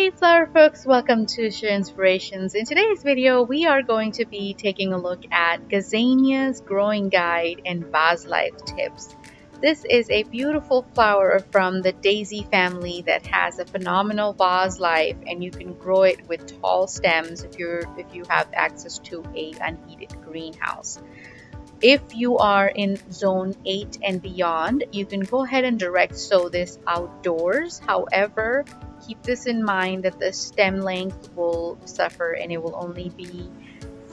Hey flower folks, welcome to Share Inspirations. In today's video, we are going to be taking a look at Gazania's growing guide and vase life tips. This is a beautiful flower from the daisy family that has a phenomenal vase life, and you can grow it with tall stems if you have access to a unheated greenhouse. If you are in zone 8 and beyond, you can go ahead and direct sow this outdoors. However, keep this in mind that the stem length will suffer and it will only be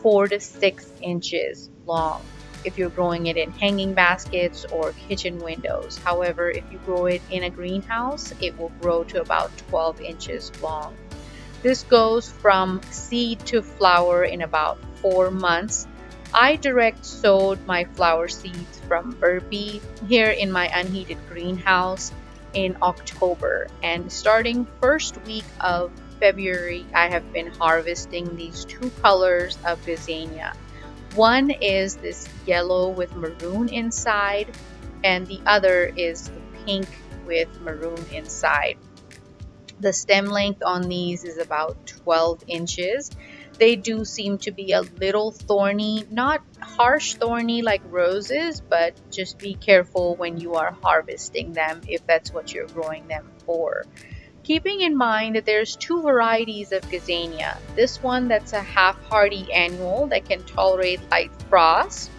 4 to 6 inches long if you're growing it in hanging baskets or kitchen windows. However, if you grow it in a greenhouse, it will grow to about 12 inches long. This goes from seed to flower in about 4 months. I direct sowed my flower seeds from Burpee here in my unheated greenhouse in October, and starting first week of February I have been harvesting these two colors of Gazania. One is this yellow with maroon inside, and the other is the pink with maroon inside. The stem length on these is about 12 inches. They do seem to be a little thorny, not harsh thorny like roses, but just be careful when you are harvesting them if that's what you're growing them for. Keeping in mind that there's two varieties of Gazania. This one that's a half-hardy annual that can tolerate light frost,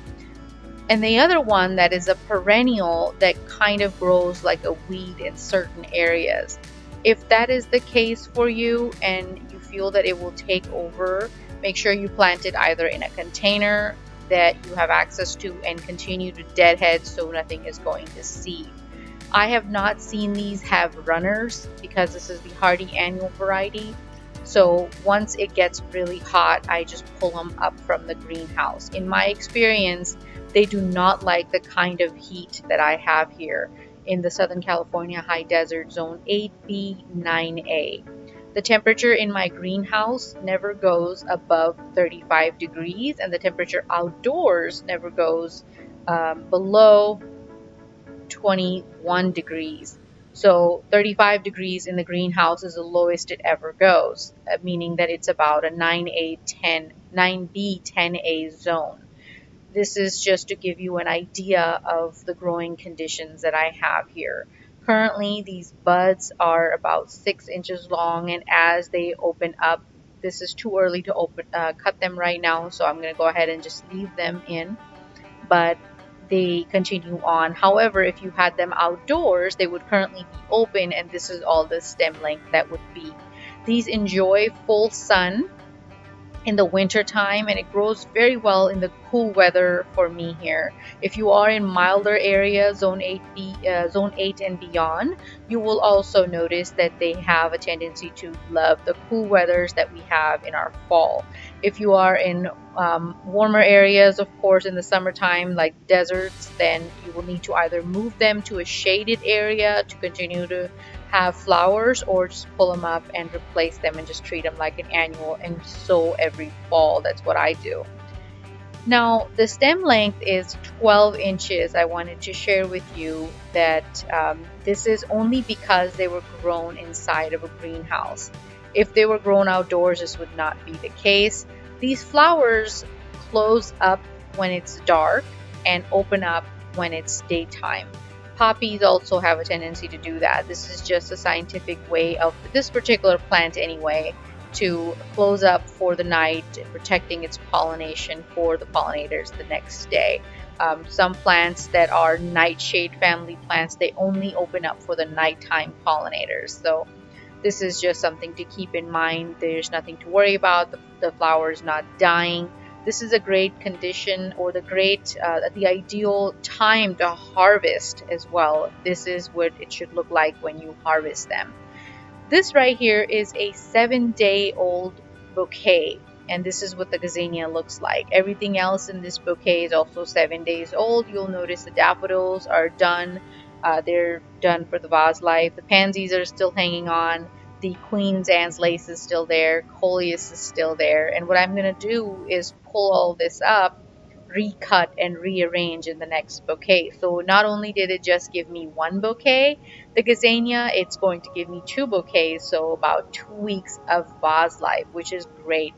and the other one that is a perennial that kind of grows like a weed in certain areas. If that is the case for you and you feel that it will take over, make sure you plant it either in a container that you have access to and continue to deadhead so nothing is going to seed. I have not seen these have runners because this is the hardy annual variety. So once it gets really hot, I just pull them up from the greenhouse. In my experience, they do not like the kind of heat that I have here in the Southern California high desert zone 8B, 9A. The temperature in my greenhouse never goes above 35 degrees, and the temperature outdoors never goes below 21 degrees. So 35 degrees in the greenhouse is the lowest it ever goes, meaning that it's about a 9B, 10A zone. This is just to give you an idea of the growing conditions that I have here. Currently, these buds are about 6 inches long, and as they open up, this is too early to cut them right now, so I'm going to go ahead and just leave them in, but they continue on. However, if you had them outdoors, they would currently be open, and this is all the stem length that would be. These enjoy full sun in the winter time, and it grows very well in the cool weather for me here. If you are in milder areas, zone 8 and beyond, you will also notice that they have a tendency to love the cool weathers that we have in our fall. If you are in warmer areas, of course, in the summertime like deserts, then you will need to either move them to a shaded area to continue to have flowers, or just pull them up and replace them and just treat them like an annual and sow every fall. That's what I do. Now the stem length is 12 inches. I wanted to share with you that this is only because they were grown inside of a greenhouse. If they were grown outdoors, this would not be the case. These flowers close up when it's dark and open up when it's daytime. Poppies also have a tendency to do that. This is just a scientific way of this particular plant anyway, to close up for the night, protecting its pollination for the pollinators the next day. Some plants that are nightshade family plants, they only open up for the nighttime pollinators. So this is just something to keep in mind. There's nothing to worry about. The flower is not dying. This is a great condition, or the ideal time to harvest as well. This is what it should look like when you harvest them. This right here is a 7-day-old bouquet, and this is what the Gazania looks like. Everything else in this bouquet is also 7 days old. You'll notice the daffodils are done. They're done for the vase life. The pansies are still hanging on. The Queen's Anne's lace is still there. Coleus is still there. And what I'm going to do is pull all this up, recut and rearrange in the next bouquet. So not only did it just give me one bouquet, the gazania, it's going to give me two bouquets, so about 2 weeks of vase life, which is great.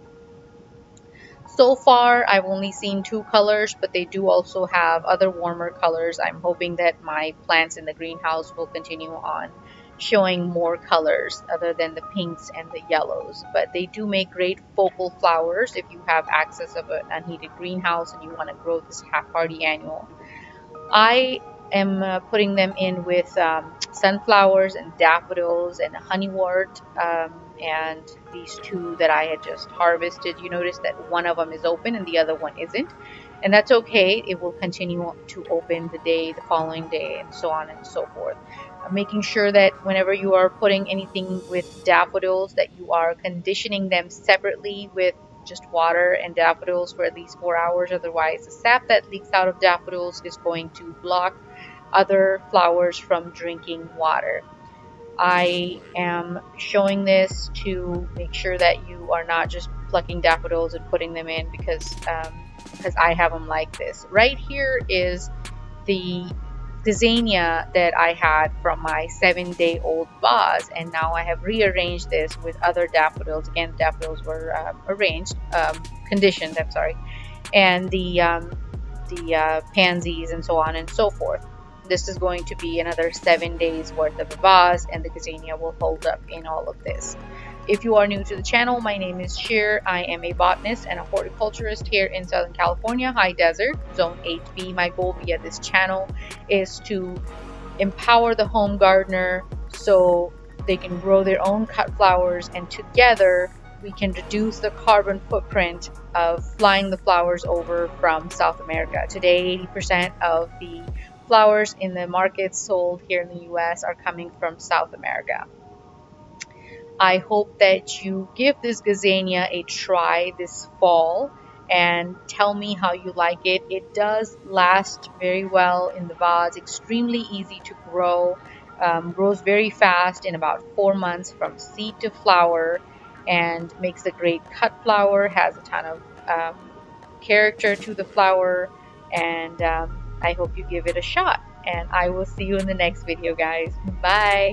So far, I've only seen two colors, but they do also have other warmer colors. I'm hoping that my plants in the greenhouse will continue on showing more colors other than the pinks and the yellows. But they do make great focal flowers if you have access of an unheated greenhouse and you want to grow this half-hardy annual. I am putting them in with sunflowers and daffodils and honeywort, and these two that I had just harvested. You notice that one of them is open and the other one isn't, and that's okay. It will continue to open the following day, and so on and so forth. Making sure that whenever you are putting anything with daffodils, that you are conditioning them separately with just water and daffodils for at least 4 hours. Otherwise, the sap that leaks out of daffodils is going to block other flowers from drinking water. I am showing this to make sure that you are not just plucking daffodils and putting them in because I have them like this. Right here is the gazania that I had from my 7-day-old vase, and now I have rearranged this with other daffodils. Again, the daffodils were conditioned, I'm sorry, and the pansies and so on and so forth. This is going to be another 7 days worth of a vase, and the gazania will hold up in all of this. If you are new to the channel, my name is Shir. I am a botanist and a horticulturist here in Southern California, high desert, zone 8B. My goal via this channel is to empower the home gardener so they can grow their own cut flowers, and together we can reduce the carbon footprint of flying the flowers over from South America. Today, 80% of the flowers in the markets sold here in the US are coming from South America. I hope that you give this gazania a try this fall and tell me how you like it. It does last very well in the vase, extremely easy to grow, grows very fast in about 4 months from seed to flower, and makes a great cut flower, has a ton of character to the flower, and I hope you give it a shot. And I will see you in the next video, guys. Bye!